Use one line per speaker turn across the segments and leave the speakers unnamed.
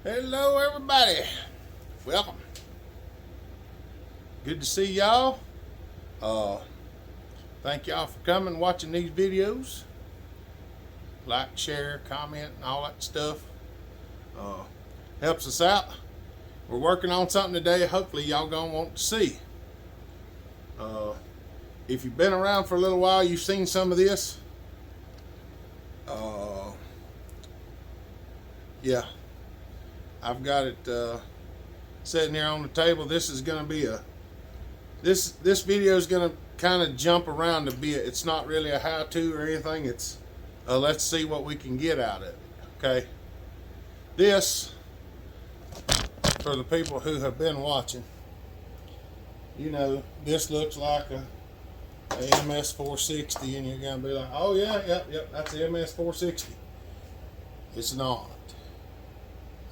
Hello, everybody. Welcome. Good to see y'all. Uh, Thank y'all for coming, watching these videos. Like, share, comment, and all that stuff. Helps us out. We're working on something today. Hopefully, y'all gonna want to see. If you've been around for a little while, you've seen some of this. Yeah, I've got it sitting here on the table. This is gonna be this video is gonna kind of jump around a bit. It's not really a how-to or anything. It's let's see what we can get out of it. Okay, this, for the people who have been watching, you know, this looks like a MS 460, and you're gonna be like, oh yeah, yep, that's the MS 460. It's not.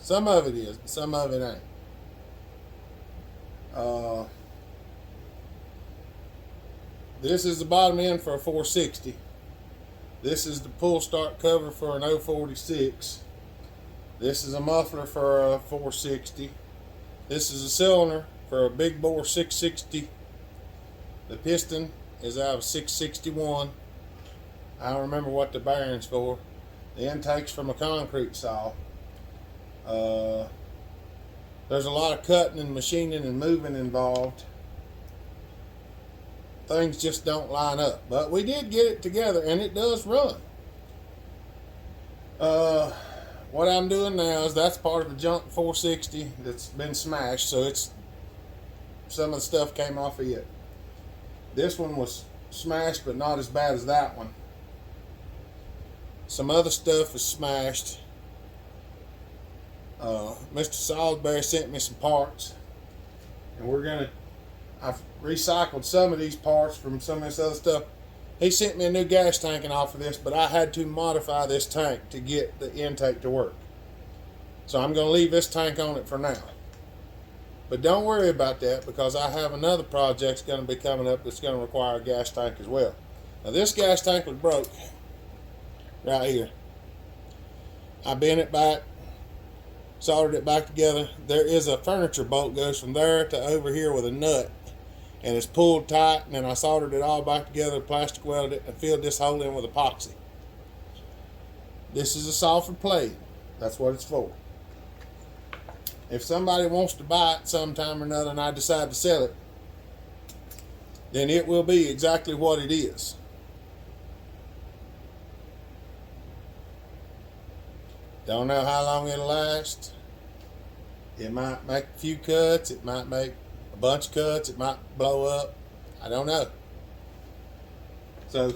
Some of it is, but some of it ain't. This is the bottom end for a 460. This is the pull start cover for an 046. This is a muffler for a 460. This is a cylinder for a big bore 660. The piston is out of 661. I don't remember what the bearing's for. The intake's from a concrete saw. There's a lot of cutting and machining and moving involved. Things just don't line up, but we did get it together, and it does run. What I'm doing now is that's part of the junk 460 that's been smashed, so it's some of the stuff came off of it. This one was smashed, but not as bad as that one. Some other stuff is smashed. Mr. Salisbury sent me some parts, and I've recycled some of these parts from some of this other stuff. He sent me a new gas tank off of this, but I had to modify this tank to get the intake to work. So I'm going to leave this tank on it for now. But don't worry about that, because I have another project that's going to be coming up that's going to require a gas tank as well. Now this gas tank was broke right here. I bent it back, soldered it back together. There is a furniture bolt goes from there to over here with a nut, and it's pulled tight, and then I soldered it all back together, plastic welded it, and filled this hole in with epoxy. This is a soffit plate. That's what it's for. If somebody wants to buy it sometime or another and I decide to sell it, then it will be exactly what it is. Don't know how long it'll last. It might make a few cuts. It might make a bunch of cuts. It might blow up. I don't know. So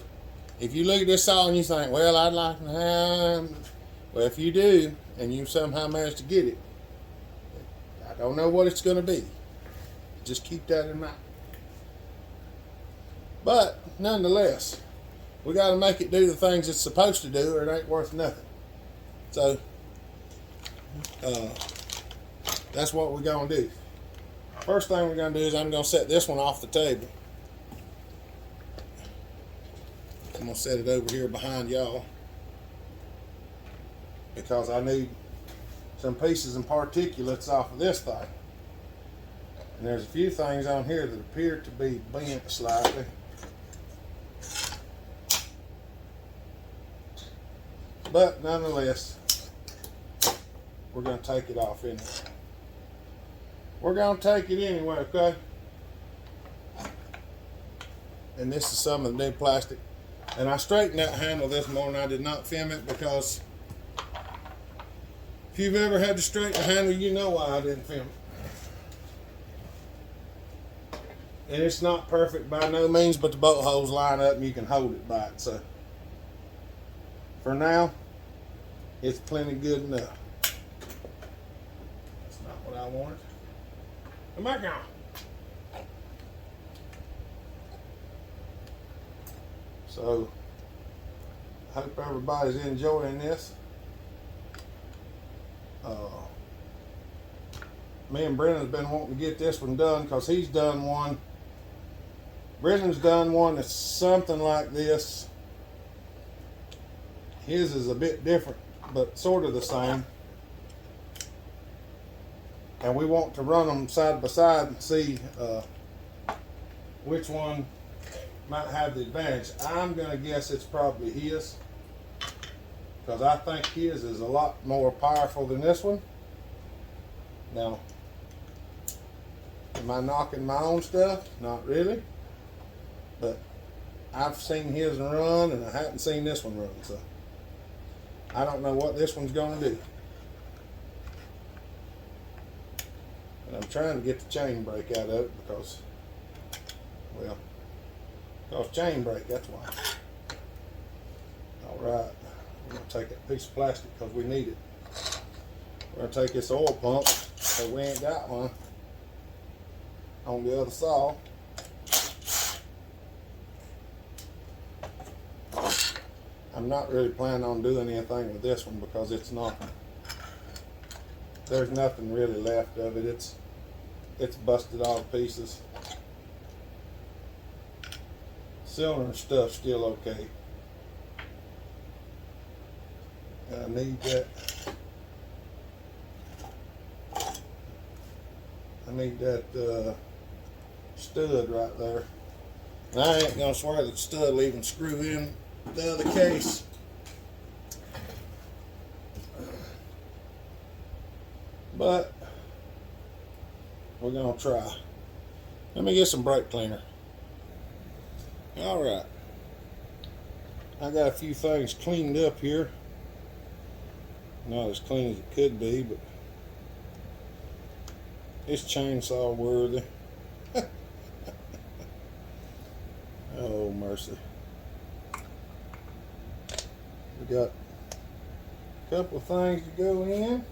if you look at this saw and you think, well, I'd like to have, well, if you do and you somehow manage to get it, I don't know what it's going to be. Just keep that in mind. But nonetheless, we got to make it do the things it's supposed to do, or it ain't worth nothing. So that's what we're going to do. First thing we're going to do is I'm going to set this one off the table. I'm going to set it over here behind y'all, because I need some pieces and particulates off of this thing. And there's a few things on here that appear to be bent slightly. But nonetheless, we're going to take it off anyway. We're going to take it anyway, okay? And this is some of the new plastic. And I straightened that handle this morning. I did not film it because if you've ever had to straighten a handle, you know why I didn't film it. And it's not perfect by no means, but the bolt holes line up and you can hold it by it. So for now, it's plenty good enough. That's not what I wanted. Come back on. So I hope everybody's enjoying this. Me and Brennan's been wanting to get this one done, because he's done one. Brennan's done one that's something like this. His is a bit different, but sort of the same. and we want to run them side by side and see which one might have the advantage. I'm going to guess it's probably his, because I think his is a lot more powerful than this one. Now, am I knocking my own stuff? Not really. But I've seen his run, and I haven't seen this one run, so I don't know what this one's going to do. And I'm trying to get the chain brake out of it because chain brake, that's why. All right, we're going to take that piece of plastic because we need it. We're going to take this oil pump, so we ain't got one on the other saw. I'm not really planning on doing anything with this one because there's nothing really left of it. It's busted all to pieces. Cylinder and stuff's still okay. I need that stud right there. And I ain't gonna swear that the stud will even screw in the other case. But we're gonna try. Let me get some brake cleaner. All right, I got a few things cleaned up here. Not as clean as it could be, but it's chainsaw worthy. Oh mercy. We got a couple of things to go in.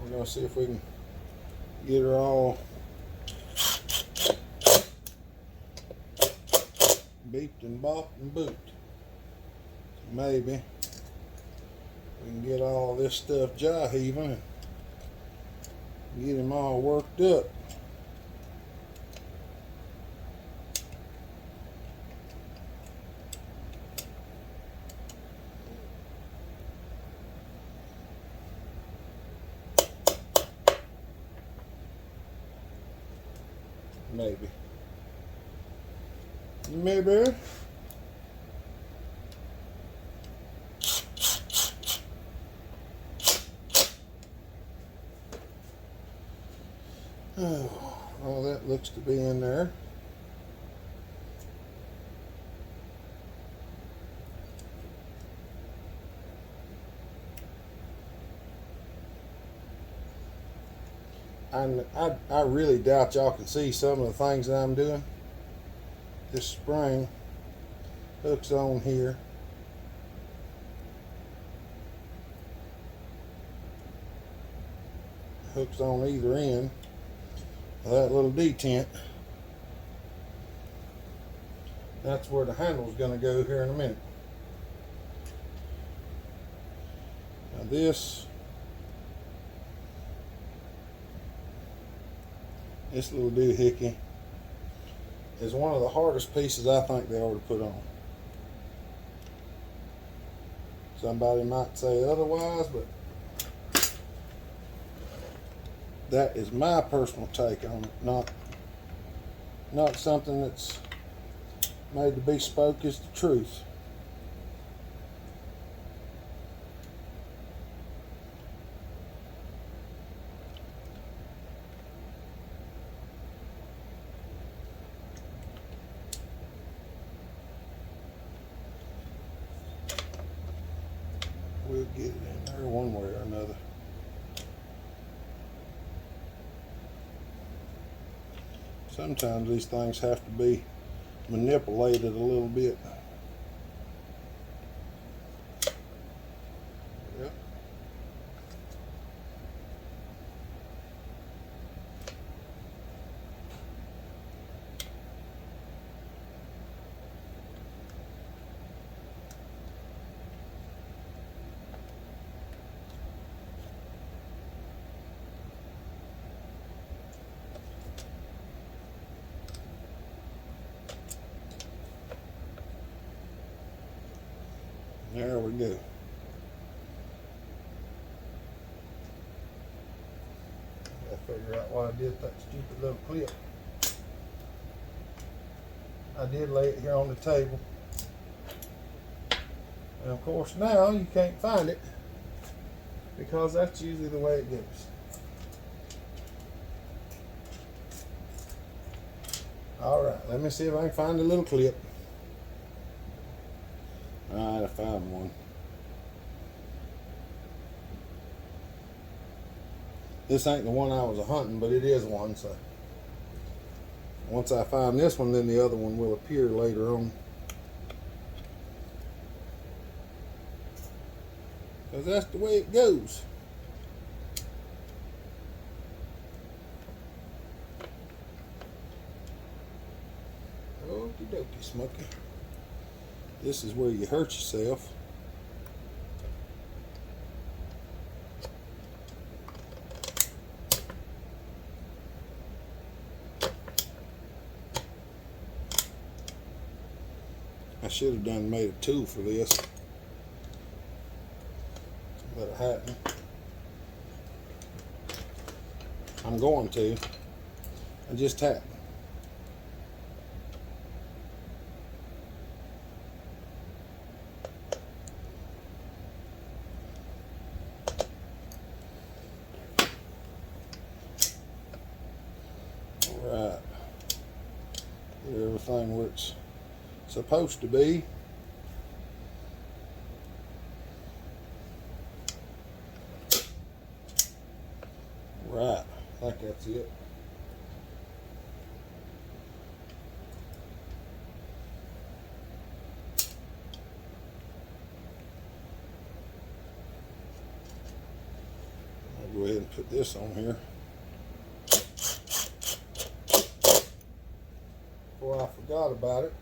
We're going to see if we can get her all beeped and bopped and booped. Maybe we can get all this stuff jive-heaving and get him all worked up. Maybe. Oh, all that looks to be in there. I really doubt y'all can see some of the things that I'm doing. This spring hooks on here. Hooks on either end of that little detent. That's where the handle's going to go here in a minute. Now this little doohickey is one of the hardest pieces I think they ought to put on. Somebody might say otherwise, but that is my personal take on it. Not something that's made to be spoke as the truth. We'll get it in there one way or another. Sometimes these things have to be manipulated a little bit. Yep. There we go. I figure out why I did that stupid little clip. I did lay it here on the table. And of course now you can't find it because that's usually the way it goes. Alright, let me see if I can find a little clip. Alright, I found one. This ain't the one I was hunting, but it is one, so once I find this one, then the other one will appear later on. Because that's the way it goes. Okie dokie, Smokey. This is where you hurt yourself. I should have made a tool for this, but I hadn't. I'm going to. I just hadn't. Alright. Get everything where it's supposed to be. Right, I think that's it. I'll go ahead and put this on here before I forgot about it.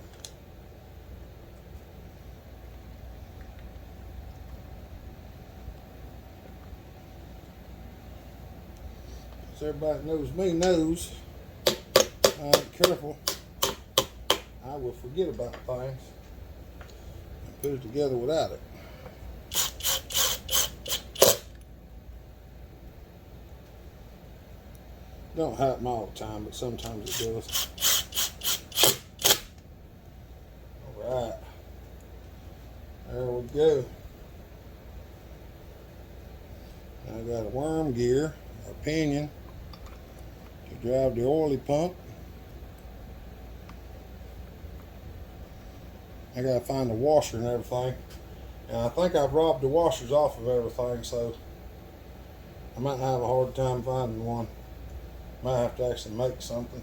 Everybody knows me knows I ain't careful, I will forget about things and put it together without it. Don't happen all the time, but sometimes it does. Alright, there we go. I got a worm gear, a pinion to drive the oily pump. I gotta find the washer and everything, and I think I've robbed the washers off of everything, so I might have a hard time finding one. Might have to actually make something.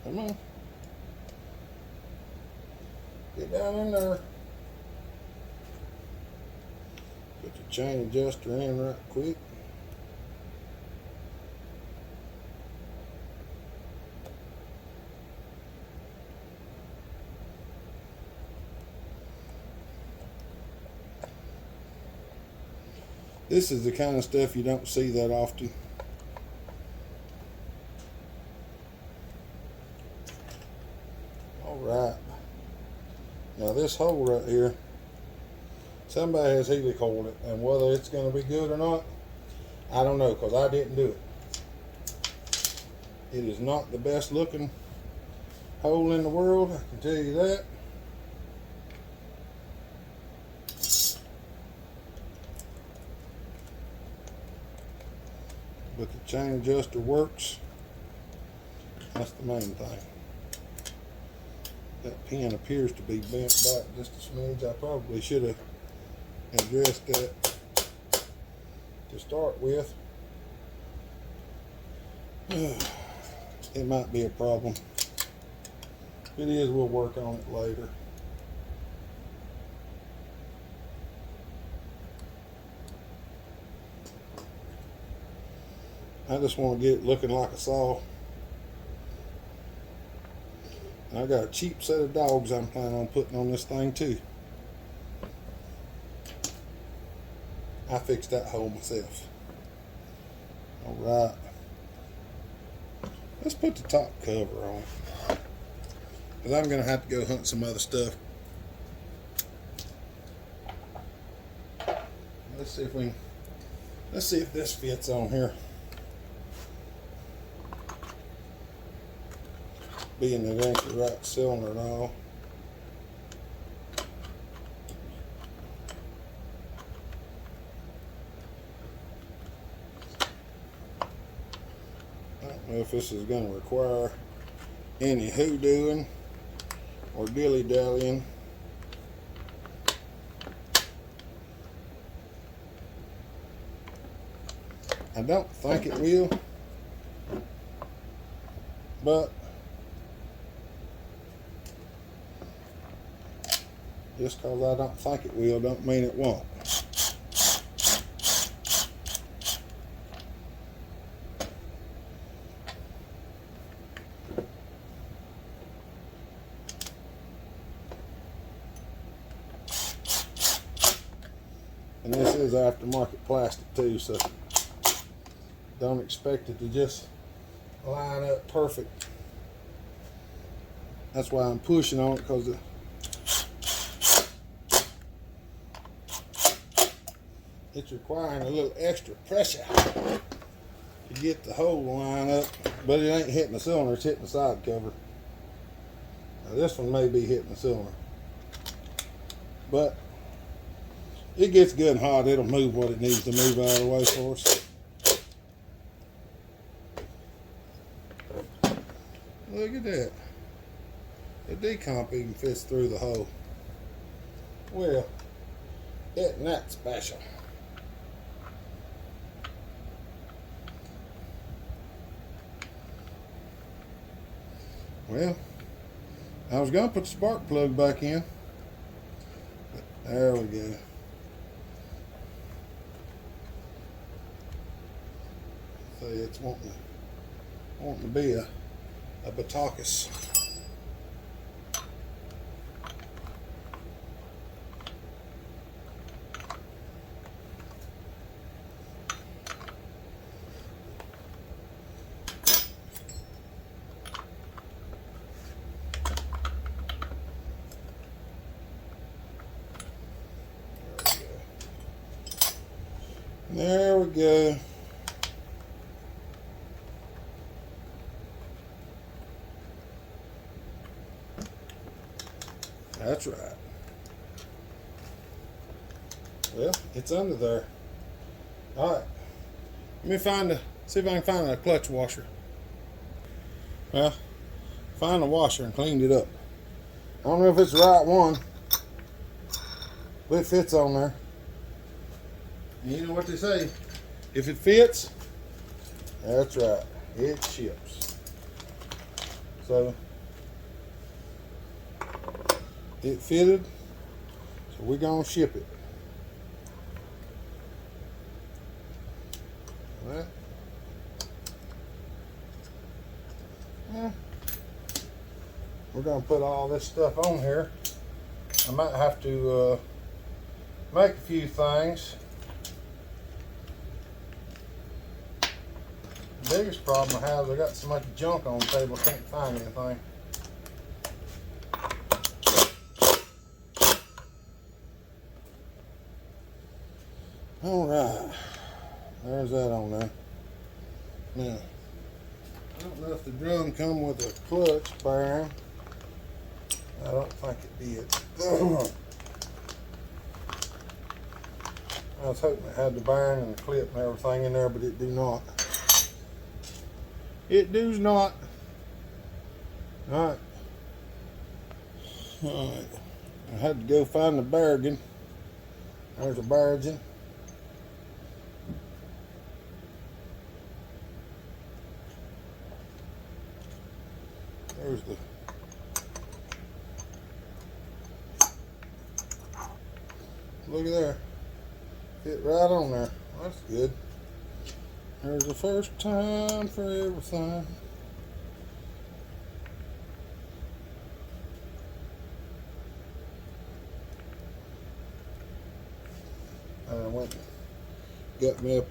Come on. Get down in there. Put the chain adjuster in right quick. This is the kind of stuff you don't see that often. Alright. Now this hole right here, somebody has helicoiled it, and whether it's going to be good or not, I don't know, because I didn't do it. It is not the best looking hole in the world, I can tell you that. But the chain adjuster works. That's the main thing. That pin appears to be bent back just a smidge. I probably should have addressed that to start with. It might be a problem. If it is, we'll work on it later. I just want to get it looking like a saw. I got a cheap set of dogs I'm planning on putting on this thing too. I fixed that hole myself. Alright. Let's put the top cover on. Because I'm going to have to go hunt some other stuff. Let's see if this fits on here. Being it ain't the right cylinder and all. I don't know if this is going to require any hoodooing or dilly-dallying. I don't think it will, but just because I don't think it will don't mean it won't. And this is aftermarket plastic too, so don't expect it to just line up perfect. That's why I'm pushing on it, because it's requiring a little extra pressure to get the hole to line up, but it ain't hitting the cylinder, it's hitting the side cover. Now this one may be hitting the cylinder, but it gets good and hot, it'll move what it needs to move out of the way for us. Look at that. The decomp even fits through the hole. Well, isn't that special? Well, I was going to put the spark plug back in. But there we go. So it's wanting to be a Batakas. There we go. That's right. Well, it's under there. All right. Let me see if I can find a clutch washer. Well, find the washer and cleaned it up. I don't know if it's the right one, but it fits on there. And you know what they say? If it fits, that's right. It ships. So it fitted, so we're gonna ship it. All right. Yeah. We're gonna put all this stuff on here. I might have to make a few things. The biggest problem I have is I got so much junk on the table I can't find anything. Alright, there's that on there. Now, I don't know if the drum come with a clutch bearing. I don't think it did. I was hoping it had the bearing and the clip and everything in there, but it do not. It does not. Alright. Alright. I had to go find the bargain. There's a bargain. There's the look at there. Fit right on there. That's good. There's the first time for everything. I went got me up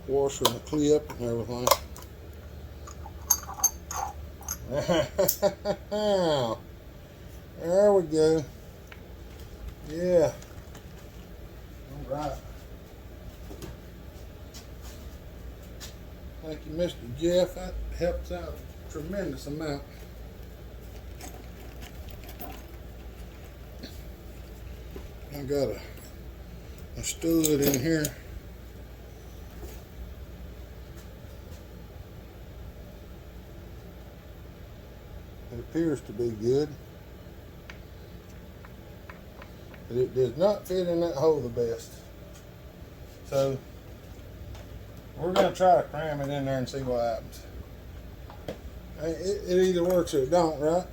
a washer and a clip and everything. There we go. Yeah. All right. Thank you, Mr. Jeff. That helps out a tremendous amount. I got a stud in here. It appears to be good, but it does not fit in that hole the best. So we're going to try to cram it in there and see what happens. It either works or it don't, right?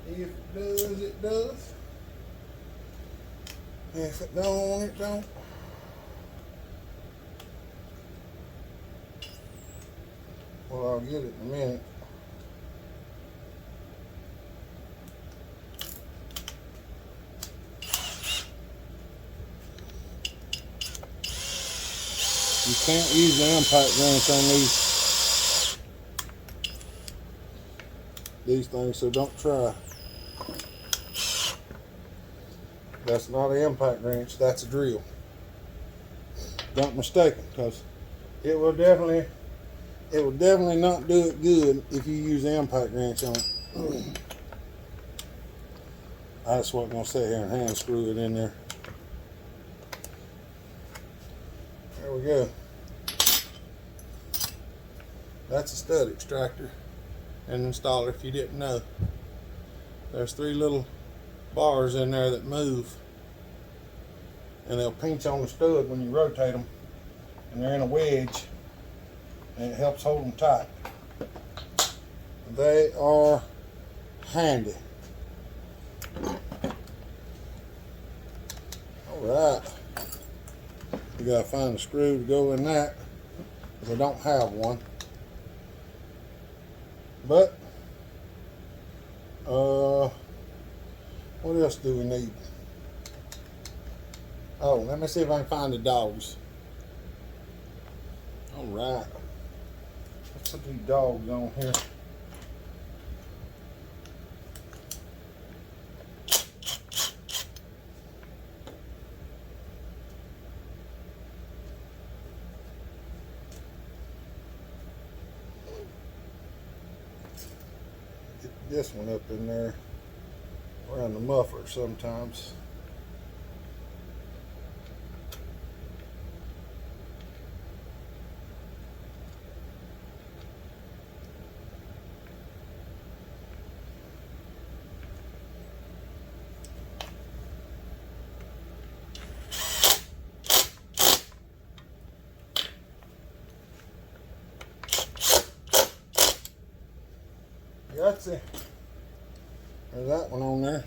If it does, it does. If it don't, it don't. Well, I'll get it in a minute. You can't use the impact wrench on these things, so don't try. That's not an impact wrench, that's a drill. Don't mistake it, because it will definitely not do it good if you use the impact wrench on it. I just wasn't going to sit here and hand screw it in there. There we go. That's a stud extractor and installer, if you didn't know. There's 3 little bars in there that move, and they'll pinch on the stud when you rotate them, and they're in a wedge, and it helps hold them tight. They are handy. Alright, we gotta find a screw to go in that, because I don't have one. But what else do we need? Oh, let me see if I can find the dogs. Alright, let's put these dogs on here. This one up in there around the muffler sometimes. Gotcha. There's that one on there.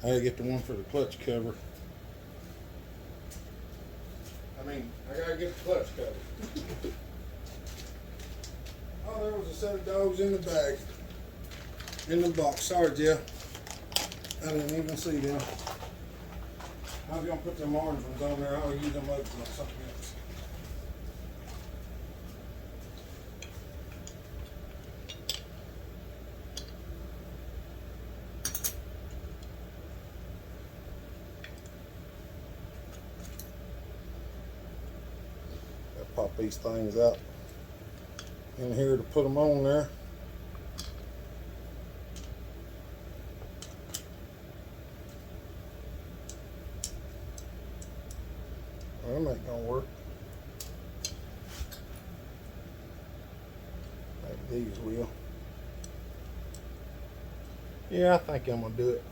I gotta get the one for the clutch cover. I gotta get the clutch cover. Oh, there was a set of dogs in the bag. In the box. Sorry, Jeff. I didn't even see them. I was gonna put them orange ones on there. I'll use them up for something else. Pop these things out in here to put them on there. Well, that ain't gonna work. Maybe these will. Yeah, I think I'm gonna do it.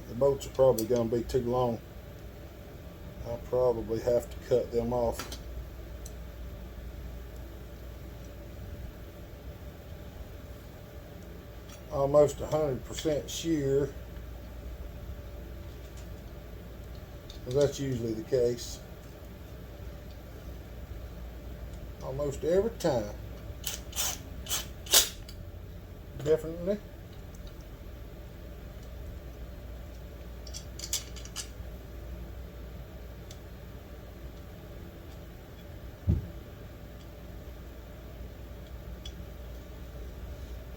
The bolts are probably going to be too long. I'll probably have to cut them off. Almost 100% shear, because that's usually the case. almost every time. Definitely.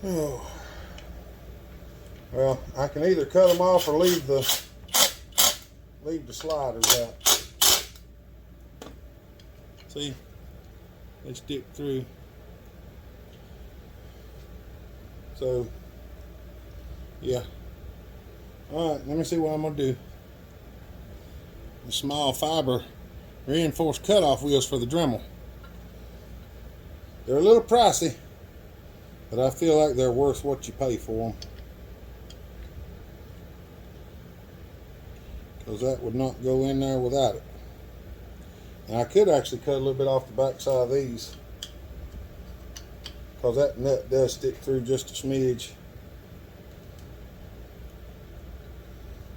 Oh. Well, I can either cut them off or leave the sliders out. See, they stick through. So, yeah. All right, let me see what I'm gonna do. The small fiber reinforced cutoff wheels for the Dremel. They're a little pricey, but I feel like they're worth what you pay for them. Because that would not go in there without it. And I could actually cut a little bit off the back side of these, because that nut does stick through just a smidge.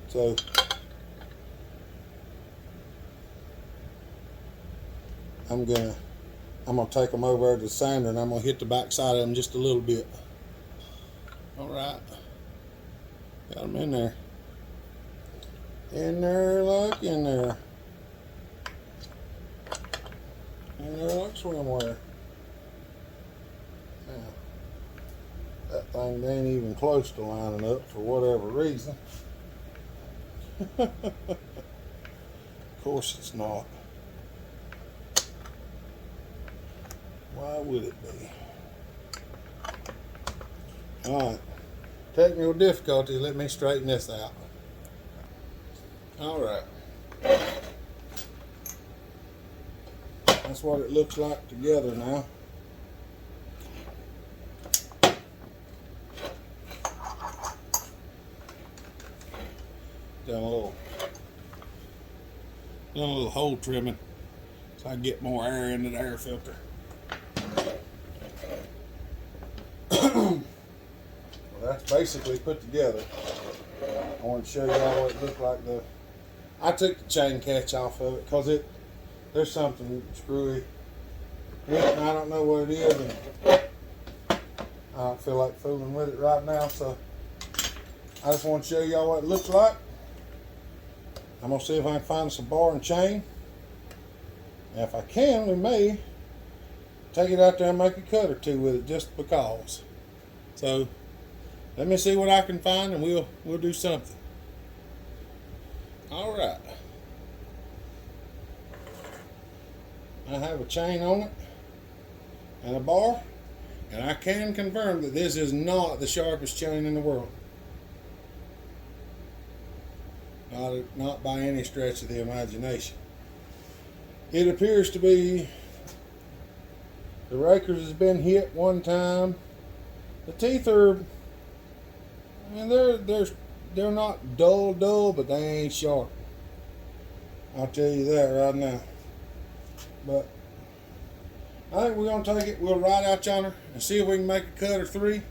So I'm gonna take them over to the sander, and I'm gonna hit the back side of them just a little bit. All right, got them in there. In there like in there. In there like swimwear. Now, that thing ain't even close to lining up for whatever reason. Of course it's not. Why would it be? Alright. Technical difficulties. Let me straighten this out. Alright. That's what it looks like together now. Done a little hole trimming so I can get more air into the air filter. Well, that's basically put together. I want to show y'all what it looked like. I took the chain catch off of it because there's something screwy. And I don't know what it is, and I don't feel like fooling with it right now, so I just want to show y'all what it looks like. I'm going to see if I can find some bar and chain. And if I can, we may take it out there and make a cut or two with it just because. So let me see what I can find, and we'll do something. All right. I have a chain on it and a bar, and I can confirm that this is not the sharpest chain in the world. Not by any stretch of the imagination. It appears to be the rakers has been hit one time. The teeth are, I mean, they're not dull, but they ain't sharp. I'll tell you that right now. But I think we're gonna take it. We'll ride out yonder and see if we can make a cut or three.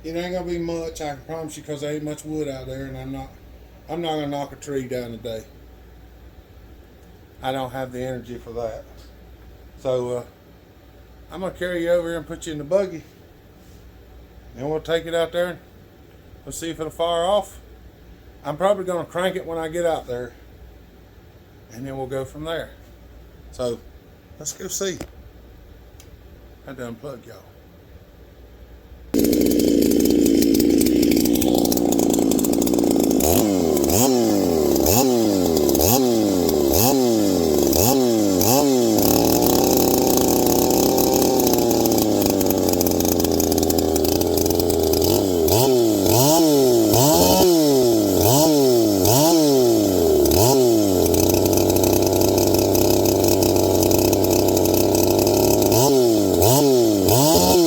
It ain't gonna be much, I can promise you, because there ain't much wood out there, and I'm not gonna knock a tree down today. I don't have the energy for that. So I'm gonna carry you over here and put you in the buggy, and we'll take it out there and we'll see if it'll fire off. I'm probably gonna crank it when I get out there, and then we'll go from there. So let's go see. I had to unplug y'all.
Oh.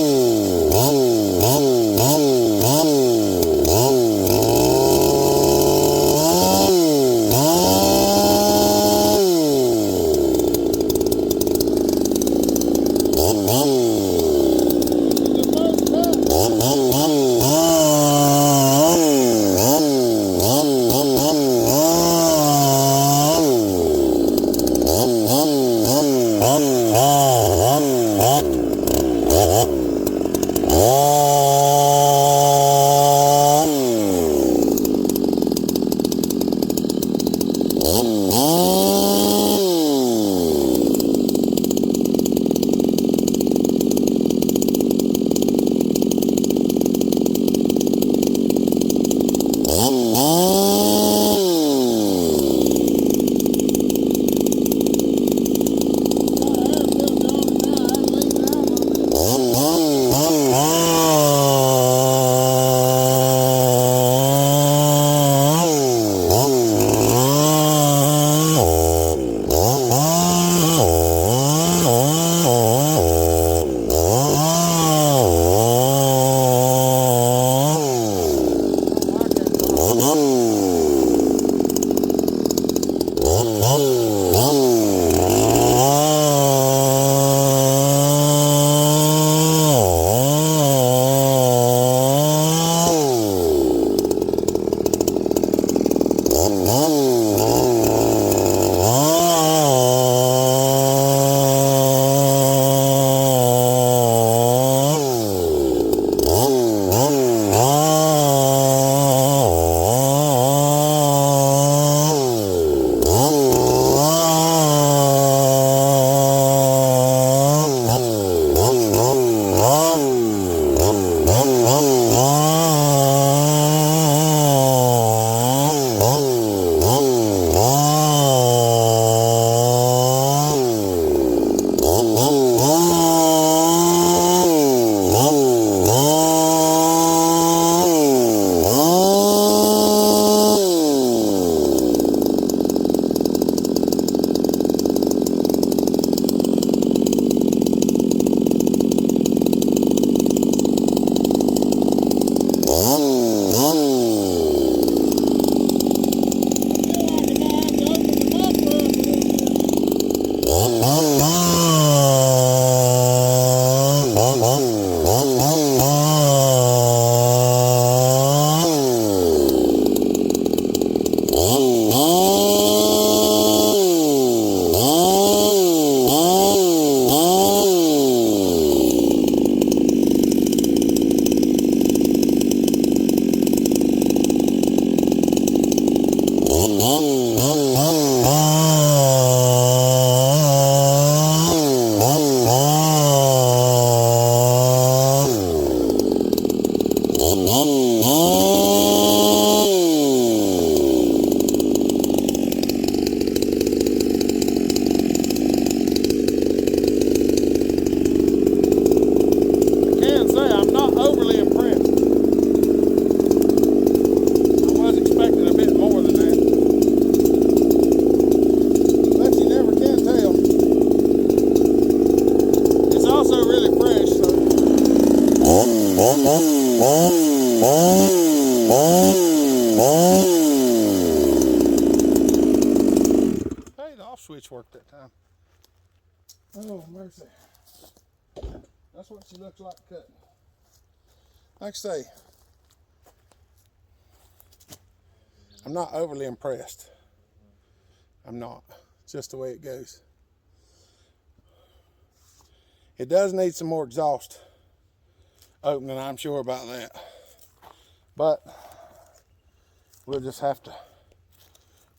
again say I'm not overly impressed. I was expecting a bit more than that. But you never can tell. It's also really fresh, so. Hey, the off switch worked that time. Oh, mercy. That's what she looks like cutting. Like I say, I'm not overly impressed. I'm not. It's just the way it goes. It does need some more exhaust opening, I'm sure about that. But we'll just have to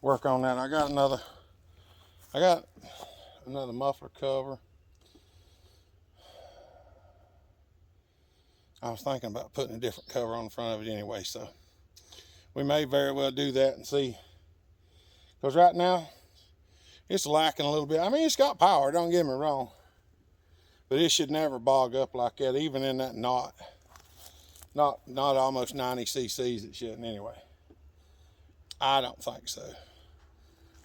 work on that. I got another muffler cover. I was thinking about putting a different cover on the front of it anyway, so we may very well do that and see. Because right now, it's lacking a little bit. I mean, it's got power, don't get me wrong. But it should never bog up like that, even in that not almost 90 cc's, it shouldn't anyway. I don't think so.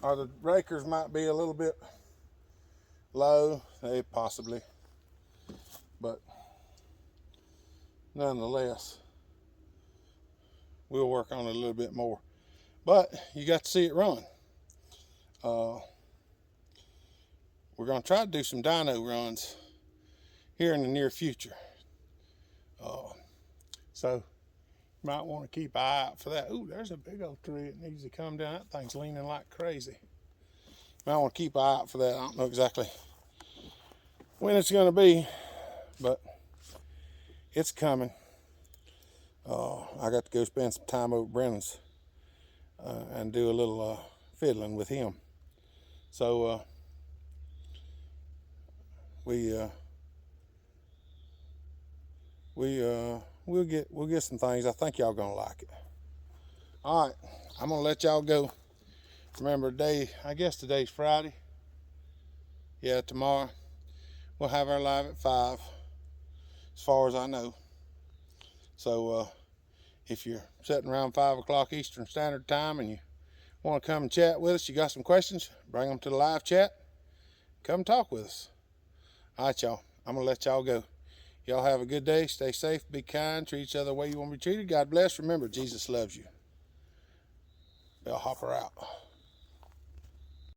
Or the breakers might be a little bit low, they possibly. But nonetheless, we'll work on it a little bit more. But you got to see it run. We're going to try to do some dyno runs here in the near future. So you might want to keep an eye out for that. Ooh, there's a big old tree that needs to come down. That thing's leaning like crazy. Might want to keep an eye out for that. I don't know exactly when it's going to be, but it's coming. I got to go spend some time over at Brennan's and do a little fiddling with him. So we'll get some things. I think y'all gonna like it. All right, I'm gonna let y'all go. Remember today, I guess today's Friday. Yeah, tomorrow we'll have our live at 5, as far as I know. So if you're sitting around 5 o'clock Eastern Standard Time and you want to come and chat with us, you got some questions, bring them to the live chat. Come talk with us. All right, y'all. I'm gonna let y'all go. Y'all have a good day. Stay safe. Be kind. Treat each other the way you want to be treated. God bless. Remember, Jesus loves you. Bell Hopper out.